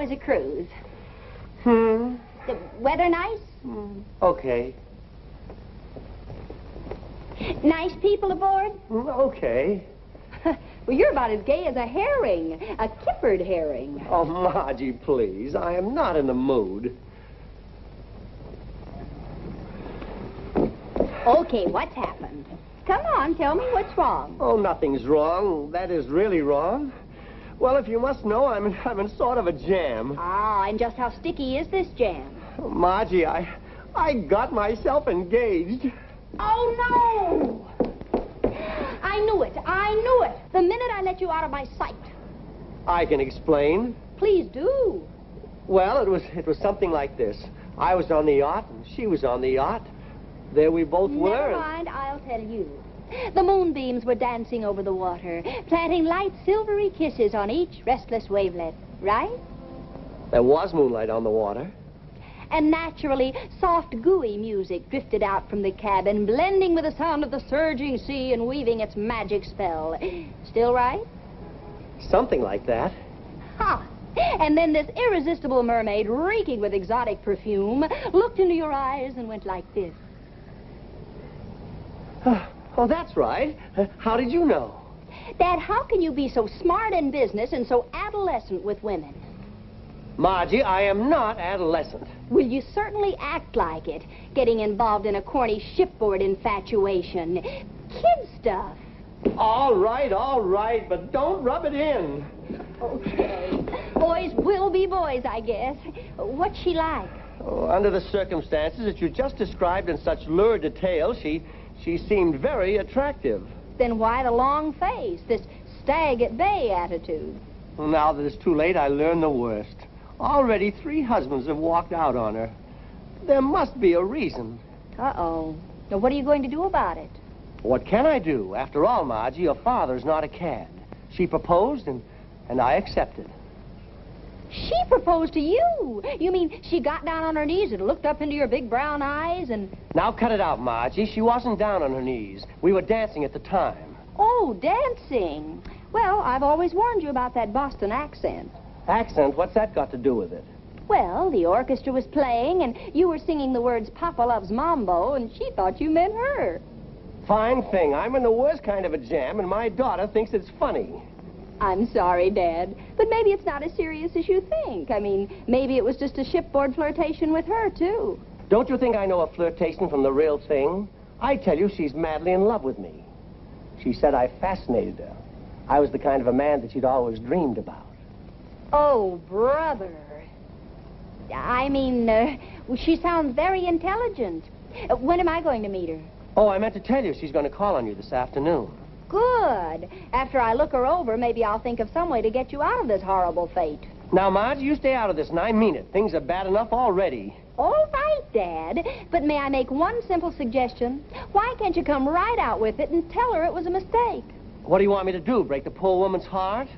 was the cruise? The weather nice? Okay. Nice people aboard? Okay. Well, you're about as gay as a herring, a kippered herring. Oh, Margie, please. I am not in the mood. Okay, what's happened? Come on, tell me what's wrong. Oh, nothing's wrong. That is really wrong. Well, if you must know, I'm in sort of a jam. Ah, and just how sticky is this jam? Oh, Margie, I got myself engaged. Oh, no! I knew it. I knew it. The minute I let you out of my sight. I can explain. Please do. Well, it was something like this. I was on the yacht, and she was on the yacht. There we both were. Never mind, I'll tell you. The moonbeams were dancing over the water, planting light silvery kisses on each restless wavelet, right? There was moonlight on the water. And naturally, soft, gooey music drifted out from the cabin, blending with the sound of the surging sea and weaving its magic spell. Still right? Something like that. Ha! And then this irresistible mermaid, reeking with exotic perfume, looked into your eyes and went like this. Oh, that's right. How did you know? Dad, how can you be so smart in business and so adolescent with women? Margie, I am not adolescent. Well, you certainly act like it, getting involved in a corny shipboard infatuation. Kid stuff. All right, but don't rub it in. Okay. Boys will be boys, I guess. What's she like? Oh, under the circumstances that you just described in such lurid detail, she seemed very attractive. Then why the long face, this stag at bay attitude? Well, now that it's too late, I learned the worst. Already 3 husbands have walked out on her. There must be a reason. Uh-oh. Now, what are you going to do about it? What can I do? After all, Margie, your father's not a cad. She proposed, and I accepted. She proposed to you? You mean she got down on her knees and looked up into your big brown eyes and... Now cut it out, Margie. She wasn't down on her knees. We were dancing at the time. Oh, dancing. Well, I've always warned you about that Boston accent. Accent? What's that got to do with it? Well, the orchestra was playing, and you were singing the words, Papa loves Mambo, and she thought you meant her. Fine thing. I'm in the worst kind of a jam, and my daughter thinks it's funny. I'm sorry, Dad, but maybe it's not as serious as you think. I mean, maybe it was just a shipboard flirtation with her, too. Don't you think I know a flirtation from the real thing? I tell you, she's madly in love with me. She said I fascinated her. I was the kind of a man that she'd always dreamed about. Oh, brother. I mean, she sounds very intelligent. When am I going to meet her? Oh, I meant to tell you, she's going to call on you this afternoon. Good. After I look her over, maybe I'll think of some way to get you out of this horrible fate. Now, Marge, you stay out of this, and I mean it. Things are bad enough already. All right, Dad. But may I make one simple suggestion? Why can't you come right out with it and tell her it was a mistake? What do you want me to do, break the poor woman's heart?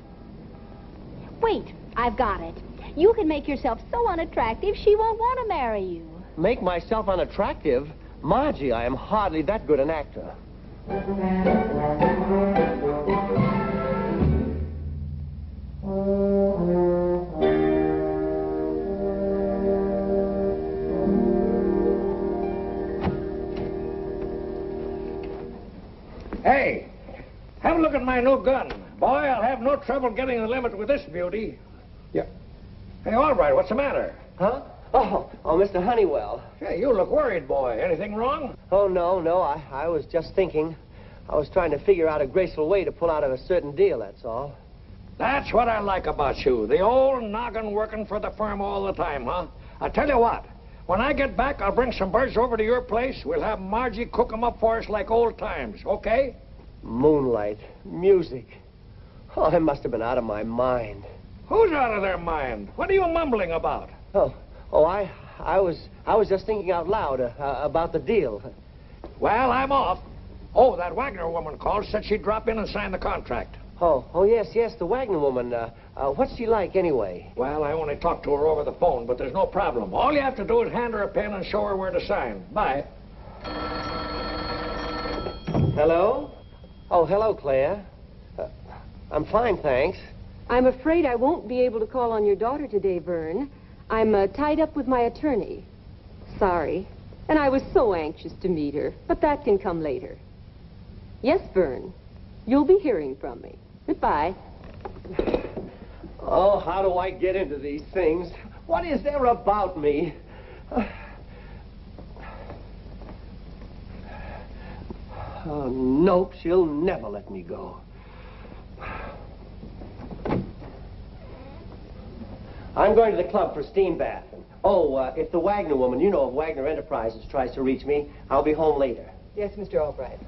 Wait, I've got it. You can make yourself so unattractive she won't want to marry you. Make myself unattractive? Margie, I am hardly that good an actor. Hey, have a look at my new gun. Boy, I'll have no trouble getting the limit with this beauty. Yeah. Hey, all right, what's the matter? Huh? Oh, Mr. Honeywell. Hey, you look worried, boy. Anything wrong? Oh, no. I was just thinking. I was trying to figure out a graceful way to pull out of a certain deal, that's all. That's what I like about you. The old noggin working for the firm all the time, huh? I tell you what. When I get back, I'll bring some birds over to your place. We'll have Margie cook them up for us like old times, okay? Moonlight. Music. Oh, I must have been out of my mind. Who's out of their mind? What are you mumbling about? I was just thinking out loud about the deal. Well, I'm off. Oh, that Wagner woman called, said she'd drop in and sign the contract. Oh, yes, the Wagner woman. What's she like, anyway? Well, I only talked to her over the phone, but there's no problem. All you have to do is hand her a pen and show her where to sign. Bye. Hello? Oh, hello, Claire. I'm fine, thanks. I'm afraid I won't be able to call on your daughter today, Vern. I'm tied up with my attorney. Sorry. And I was so anxious to meet her, but that can come later. Yes, Vern. You'll be hearing from me. Goodbye. Oh, how do I get into these things? What is there about me? Oh, nope, she'll never let me go. I'm going to the club for steam bath. Oh, if the Wagner woman, you know, of Wagner Enterprises tries to reach me, I'll be home later. Yes, Mr. Albright.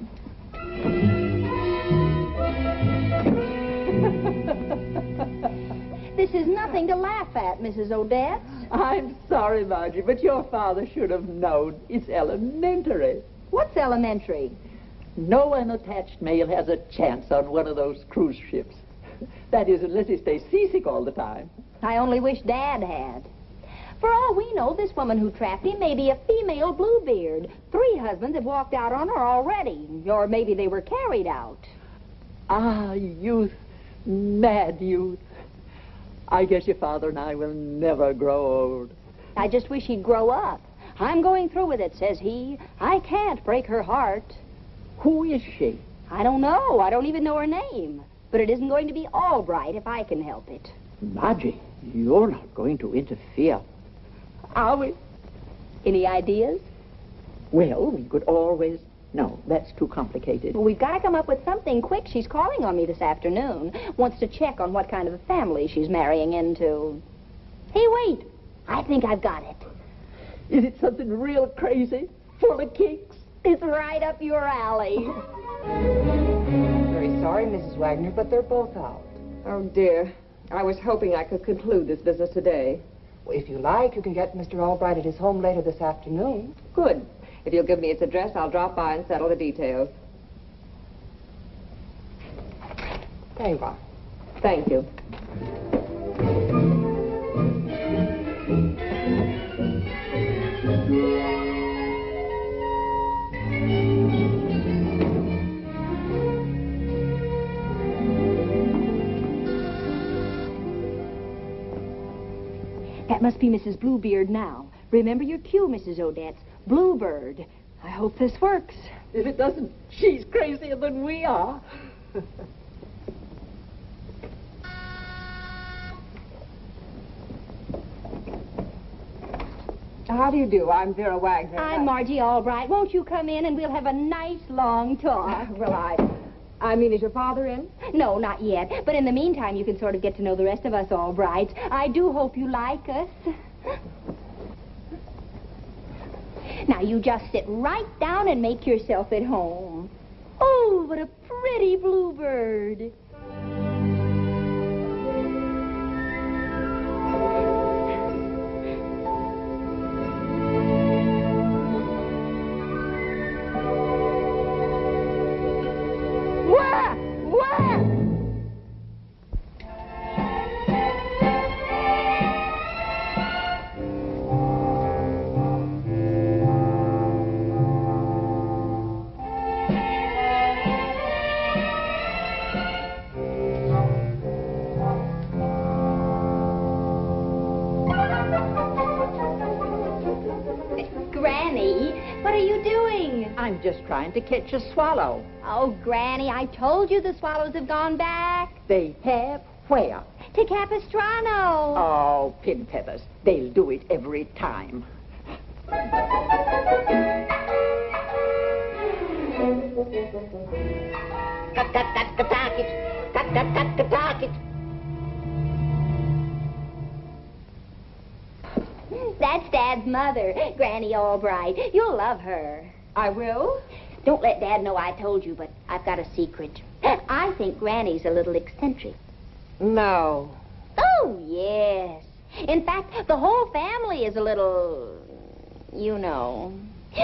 This is nothing to laugh at, Mrs. Odette. I'm sorry, Margie, but your father should have known. It's elementary. What's elementary? No unattached male has a chance on one of those cruise ships. That is, unless he stays seasick all the time. I only wish Dad had. For all we know, this woman who trapped him may be a female Bluebeard. 3 husbands have walked out on her already. Or maybe they were carried out. Ah, youth. Mad youth. I guess your father and I will never grow old. I just wish he'd grow up. I'm going through with it, says he. I can't break her heart. Who is she? I don't know. I don't even know her name. But it isn't going to be Albright if I can help it. Margie, you're not going to interfere, are we? Any ideas? Well, we could always... No, that's too complicated. Well, we've got to come up with something quick. She's calling on me this afternoon. Wants to check on what kind of a family she's marrying into. Hey, wait. I think I've got it. Is it something real crazy? Full of kinks? It's right up your alley. Very sorry, Mrs. Wagner, but they're both out. Oh, dear. I was hoping I could conclude this business today. Well, if you like, you can get Mr. Albright at his home later this afternoon. Good. If you'll give me its address, I'll drop by and settle the details. There you are. Thank you. That must be Mrs. Bluebeard now. Remember your cue, Mrs. Odette. Bluebird. I hope this works. If it doesn't, she's crazier than we are. How do you do? I'm Vera Wagner. I'm Margie Albright. Won't you come in and we'll have a nice long talk? Well, I mean, is your father in? No, not yet. But in the meantime, you can sort of get to know the rest of us Albrights. I do hope you like us. Now, you just sit right down and make yourself at home. Oh, what a pretty bluebird. I'm just trying to catch a swallow. Oh, Granny, I told you the swallows have gone back. They have? Where? To Capistrano. Oh, pin feathers. They'll do it every time. That's Dad's mother, Granny Albright. You'll love her. I will? Don't let Dad know I told you, but I've got a secret. I think Granny's a little eccentric. No. Oh, yes. In fact, the whole family is a little, you know,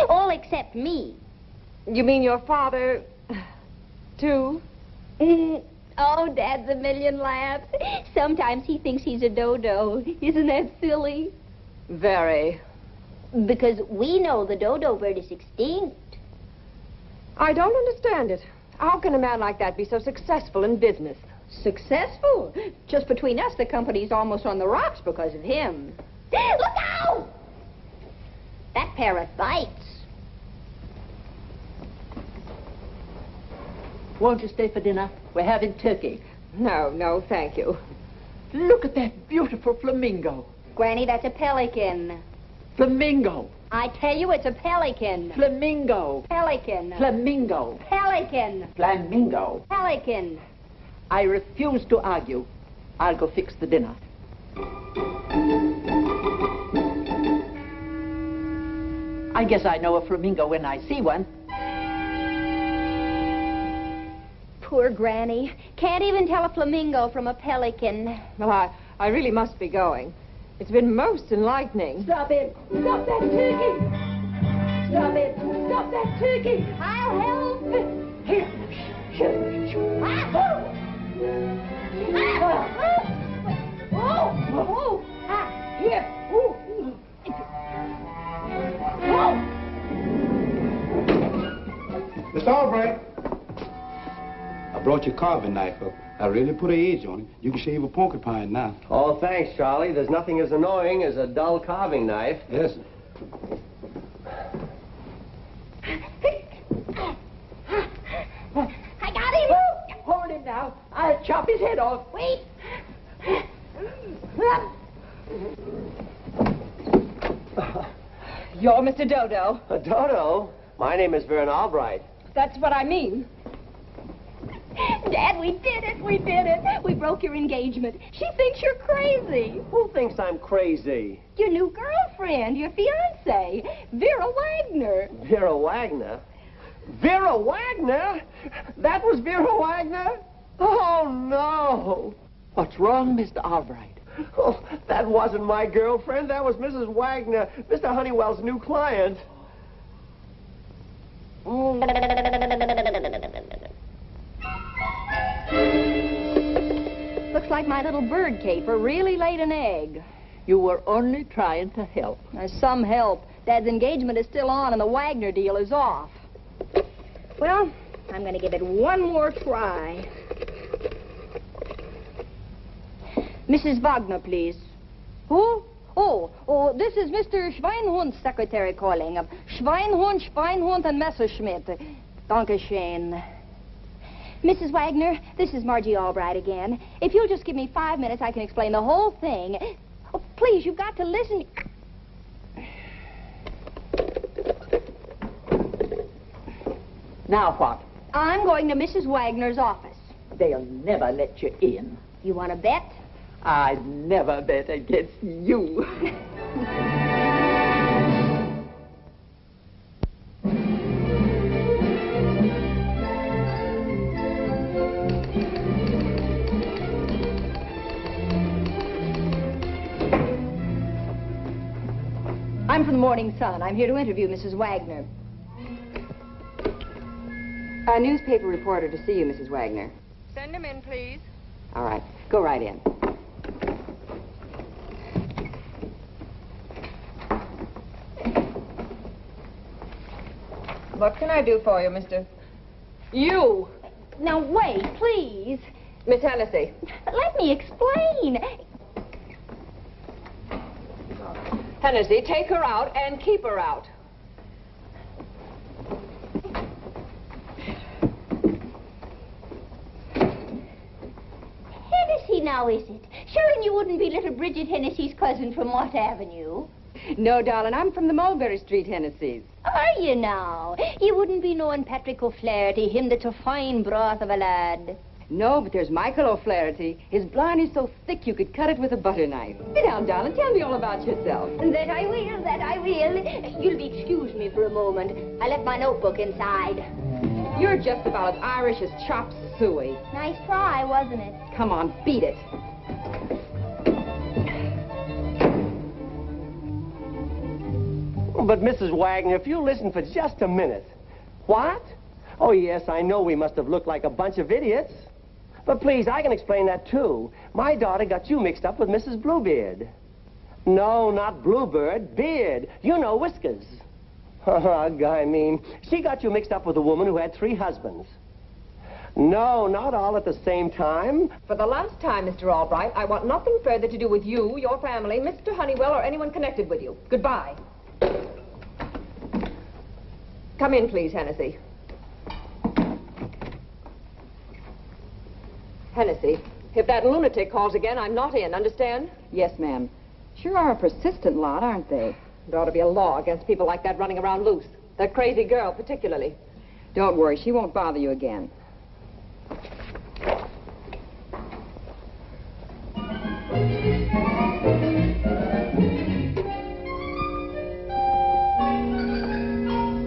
all except me. You mean your father, too? Oh, Dad's a million laughs. Sometimes he thinks he's a dodo. Isn't that silly? Very. Because we know the dodo bird is extinct. I don't understand it. How can a man like that be so successful in business? Successful? Just between us, the company's almost on the rocks because of him. Look out! That parrot bites. Won't you stay for dinner? We're having turkey. No, thank you. Look at that beautiful flamingo. Granny, that's a pelican. Flamingo. I tell you, it's a pelican. Flamingo. Pelican. Flamingo. Pelican. Flamingo. Pelican. I refuse to argue. I'll go fix the dinner. I guess I know a flamingo when I see one. Poor Granny. Can't even tell a flamingo from a pelican. Well, I really must be going. It's been most enlightening. Stop it. Stop that turkey. Stop it. Stop that turkey. I'll help. Here. Ah! Oh! Ah! Here. Ooh. Oh! Mr. Albright, I brought your carving knife up. I really put an edge on it. You can shave a porcupine now. Oh, thanks, Charlie. There's nothing as annoying as a dull carving knife. Yes, sir. I got him. Hold him now. I'll chop his head off. Wait. You're Mr. Dodo. Dodo? My name is Vern Albright. That's what I mean. Dad, we did it. We did it. We broke your engagement. She thinks you're crazy. Who thinks I'm crazy? Your new girlfriend, your fiancée, Vera Wagner. Vera Wagner? Vera Wagner? That was Vera Wagner? Oh, no. What's wrong, Mr. Albright? Oh, that wasn't my girlfriend. That was Mrs. Wagner, Mr. Honeywell's new client. Looks like my little bird caper really laid an egg. You were only trying to help. Some help. Dad's engagement is still on and the Wagner deal is off. Well, I'm going to give it one more try. Mrs. Wagner, please. Who? Oh, this is Mr. Schweinhund's secretary calling. Schweinhund and Messerschmitt. Dankeschön. Mrs. Wagner, this is Margie Albright again. If you'll just give me 5 minutes, I can explain the whole thing. Oh, please, you've got to listen. Now what? I'm going to Mrs. Wagner's office. They'll never let you in. You want to bet? I'd never bet against you. I'm from the Morning Sun. I'm here to interview Mrs. Wagner. A newspaper reporter to see you, Mrs. Wagner. Send him in, please. All right. Go right in. What can I do for you, Mr. You! Now, wait, please. Miss Hennessy. Let me explain. Hennessy, take her out and keep her out. Hennessy, now, is it? Sure, and you wouldn't be little Bridget Hennessy's cousin from Watt Avenue? No, darling, I'm from the Mulberry Street Hennessy's. Are you now? You wouldn't be knowing Patrick O'Flaherty, him that's a fine broth of a lad. No, but there's Michael O'Flaherty. His blarney's so thick you could cut it with a butter knife. Sit down, darling. Tell me all about yourself. That I will, that I will. You'll be excuse me for a moment. I left my notebook inside. You're just about as Irish as chop suey. Nice try, wasn't it? Come on, beat it. But, Mrs. Wagner, if you listen for just a minute. What? Oh, yes, I know we must have looked like a bunch of idiots. But please, I can explain that, too. My daughter got you mixed up with Mrs. Bluebeard. No, not Bluebird. Beard. You know, whiskers. I mean, she got you mixed up with a woman who had 3 husbands. No, not all at the same time. For the last time, Mr. Albright, I want nothing further to do with you, your family, Mr. Honeywell, or anyone connected with you. Goodbye. Come in, please, Hennessy. Hennessy, if that lunatic calls again, I'm not in, understand? Yes, ma'am. Sure are a persistent lot, aren't they? There ought to be a law against people like that running around loose. That crazy girl, particularly. Don't worry, she won't bother you again.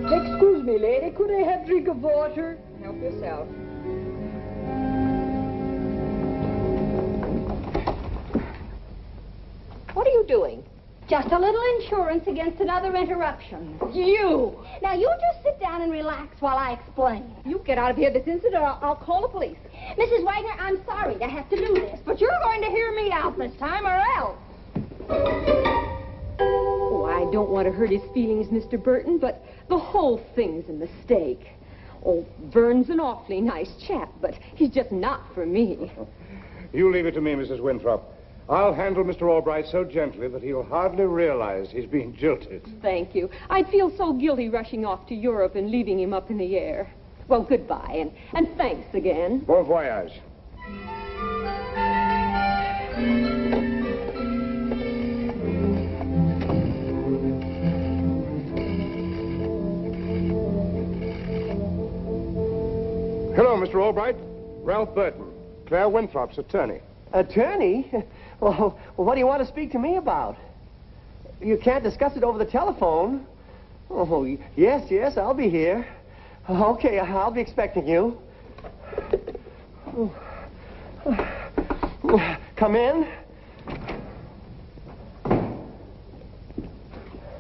Excuse me, lady, could I have a drink of water? Help yourself. What are you doing? Just a little insurance against another interruption. You! Now, you just sit down and relax while I explain. You get out of here this instant or I'll call the police. Mrs. Wagner, I'm sorry to have to do this, but you're going to hear me out this time or else. Oh, I don't want to hurt his feelings, Mr. Burton, but the whole thing's a mistake. Oh, Vern's an awfully nice chap, but he's just not for me. You leave it to me, Mrs. Winthrop. I'll handle Mr. Albright so gently that he'll hardly realize he's being jilted. Thank you. I'd feel so guilty rushing off to Europe and leaving him up in the air. Well, goodbye, and thanks again. Bon voyage. Hello, Mr. Albright. Ralph Burton, Claire Winthrop's attorney. Attorney? Well, what do you want to speak to me about? You can't discuss it over the telephone. Oh, yes, I'll be here. Okay, I'll be expecting you. Come in.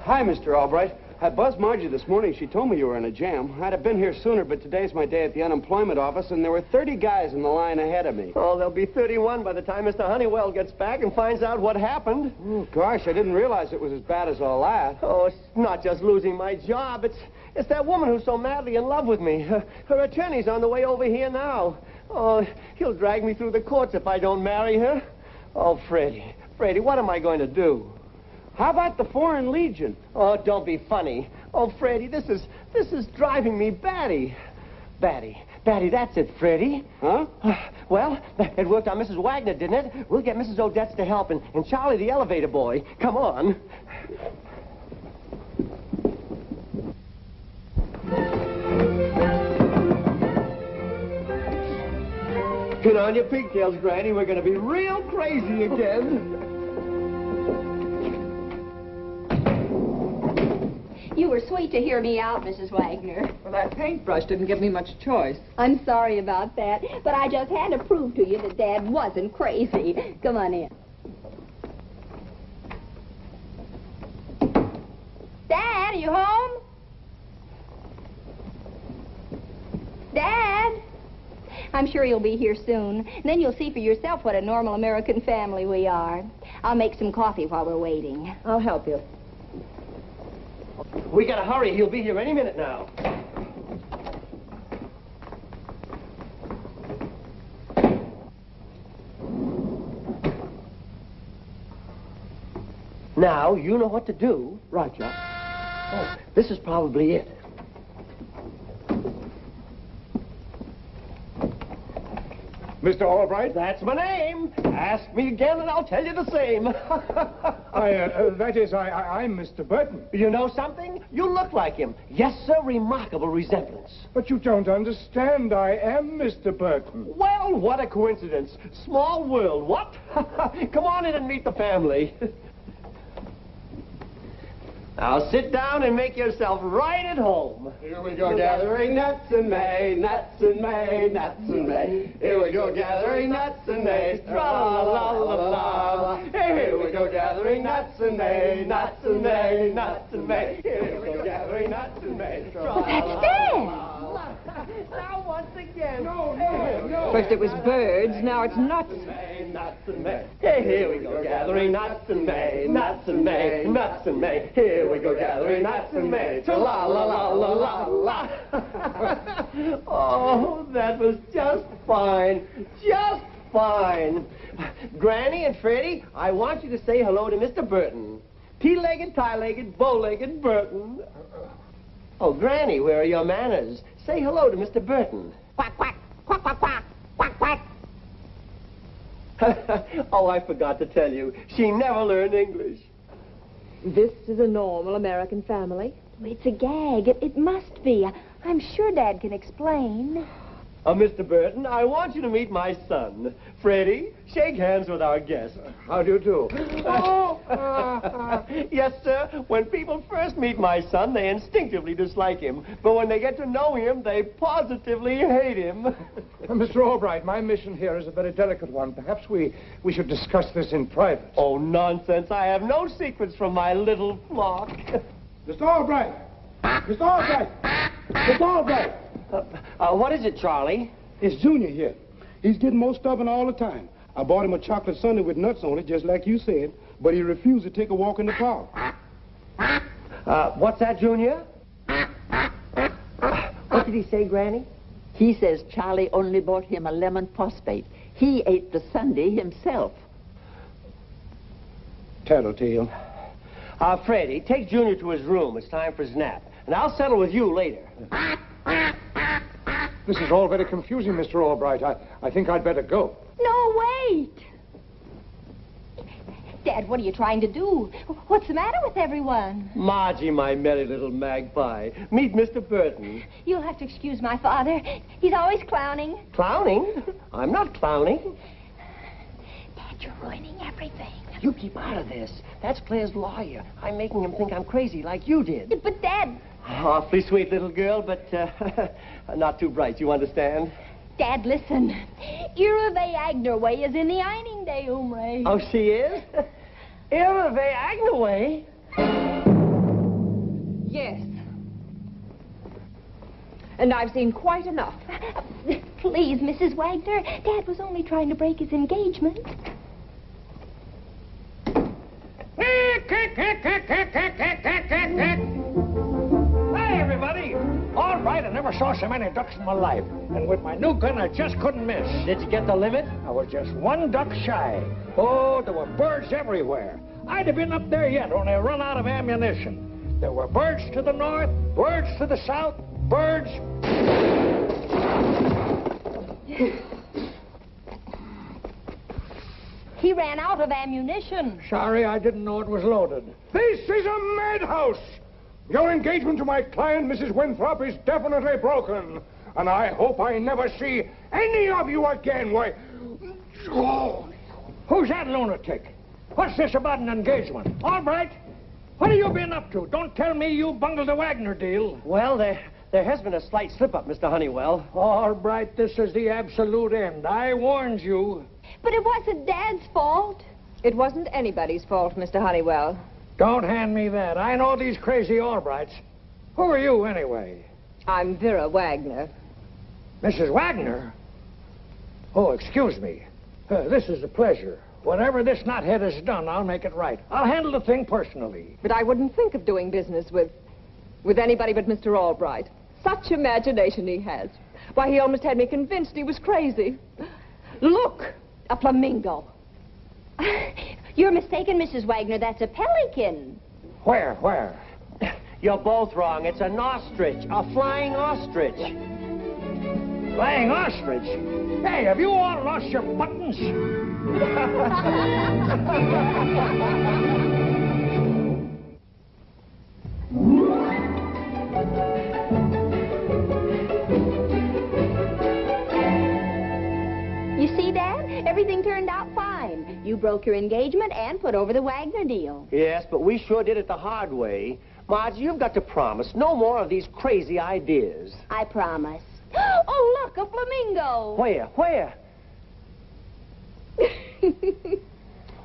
Hi, Mr. Albright. I buzzed Margie this morning. She told me you were in a jam. I'd have been here sooner, but today's my day at the unemployment office, and there were 30 guys in the line ahead of me. Oh, there'll be 31 by the time Mr. Honeywell gets back and finds out what happened. Oh, gosh, I didn't realize it was as bad as all that. Oh, it's not just losing my job. It's that woman who's so madly in love with me. Her attorney's on the way over here now. Oh, he'll drag me through the courts if I don't marry her. Oh, Freddie, what am I going to do? How about the Foreign Legion? Oh, don't be funny. Oh, Freddie, this is driving me batty. Batty, that's it, Freddie. Huh? Well, it worked on Mrs. Wagner, didn't it? We'll get Mrs. Odette's to help, and Charlie the elevator boy. Come on. Put on your pigtails, Granny. We're going to be real crazy again. You were sweet to hear me out, Mrs. Wagner. Well, that paintbrush didn't give me much choice. I'm sorry about that, but I just had to prove to you that Dad wasn't crazy. Come on in. Dad, are you home? Dad? I'm sure you'll be here soon. Then you'll see for yourself what a normal American family we are. I'll make some coffee while we're waiting. I'll help you. We gotta hurry. He'll be here any minute now. Now, you know what to do. Right, Joe. Oh, this is probably it. Mr. Albright? That's my name. Ask me again and I'll tell you the same. I'm Mr. Burton. You know something? You look like him. Yes, sir, remarkable resemblance. But you don't understand. I am Mr. Burton. Well, what a coincidence. Small world, what? Come on in and meet the family. Now sit down and make yourself right at home. Here we go gathering nuts in May, nuts in May, nuts in May. Here we go gathering nuts in May, tra-la-la-la-la. Here we go gathering nuts in May, nuts in May, nuts in May. Here we go gathering nuts in May, But that's Dad. Now once again. No. First it was birds, now it's nuts. May, nuts and May. Hey, here we go gathering nuts in May, nuts in May, nuts in May. Here we go gathering nuts in May. La la la la la la. Oh, that was just fine. Just fine. Granny and Freddie, I want you to say hello to Mr. Burton. Tea-legged, tie-legged, bow-legged Burton. Oh, Granny, where are your manners? Say hello to Mr. Burton. Quack, quack, quack, quack, quack, quack, quack. Oh, I forgot to tell you. She never learned English. This is a normal American family. It's a gag. It must be. I'm sure Dad can explain. Mr. Burton, I want you to meet my son. Freddie, shake hands with our guest. How do you do? Yes, sir. When people first meet my son, they instinctively dislike him. But when they get to know him, they positively hate him. Mr. Albright, my mission here is a very delicate one. Perhaps we should discuss this in private. Oh, nonsense. I have no secrets from my little flock. Mr. Albright! Mr. Albright! Mr. Albright! What is it, Charlie? It's Junior here. He's getting more stubborn all the time. I bought him a chocolate sundae with nuts on it, just like you said, but he refused to take a walk in the park. What's that, Junior? What did he say, Granny? He says Charlie only bought him a lemon phosphate. He ate the sundae himself. Tattletale. Freddie, take Junior to his room. It's time for his nap. And I'll settle with you later. This is all very confusing, Mr. Albright. I think I'd better go. No, wait. Dad, what are you trying to do? What's the matter with everyone? Margie, my merry little magpie. Meet Mr. Burton. You'll have to excuse my father. He's always clowning. Clowning? I'm not clowning. Dad, you're ruining everything. You keep out of this. That's Claire's lawyer. I'm making him think I'm crazy like you did. But, Dad... Awfully sweet little girl, but not too bright, you understand? Dad, listen. Irave Agner way is in the Eining Day, Umre. Oh, she is? Irave Agner way? Yes. And I've seen quite enough. Please, Mrs. Wagner. Dad was only trying to break his engagement. Hey, everybody! All right, I never saw so many ducks in my life. And with my new gun, I just couldn't miss. Did you get the limit? I was just one duck shy. Oh, there were birds everywhere. I'd have been up there yet, only I run out of ammunition. There were birds to the north, birds to the south, birds... He ran out of ammunition. Sorry, I didn't know it was loaded. This is a madhouse! Your engagement to my client, Mrs. Winthrop, is definitely broken. And I hope I never see any of you again. Why... Oh. Who's that lunatic? What's this about an engagement? All right. What have you been up to? Don't tell me you bungled the Wagner deal. Well, there has been a slight slip-up, Mr. Honeywell. All right, this is the absolute end. I warned you. But it wasn't Dad's fault. It wasn't anybody's fault, Mr. Honeywell. Don't hand me that. I know these crazy Albrights. Who are you, anyway? I'm Vera Wagner. Mrs. Wagner? Oh, excuse me. This is a pleasure. Whatever this knothead has done, I'll make it right. I'll handle the thing personally. But I wouldn't think of doing business with anybody but Mr. Albright. Such imagination he has. Why, he almost had me convinced he was crazy. Look, a flamingo. You're mistaken, Mrs. Wagner. That's a pelican. Where? You're both wrong. It's an ostrich, a flying ostrich. Flying ostrich? Hey, have you all lost your buttons? You see, Dad? Everything turned out fine. You broke your engagement and put over the Wagner deal. Yes, but we sure did it the hard way. Margie, you've got to promise no more of these crazy ideas. I promise. Oh, look, a flamingo. Where?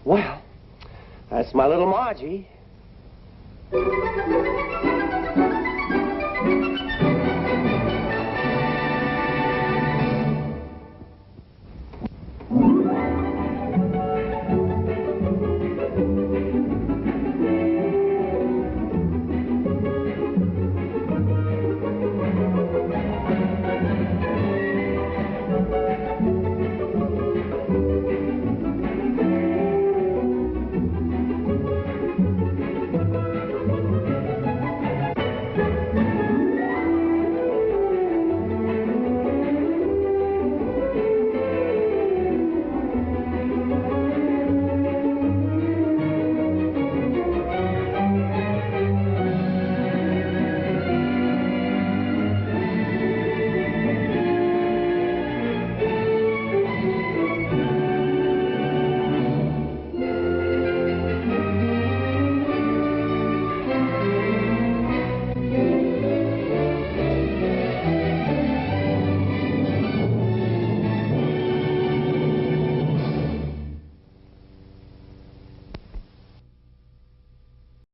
Well, that's my little Margie.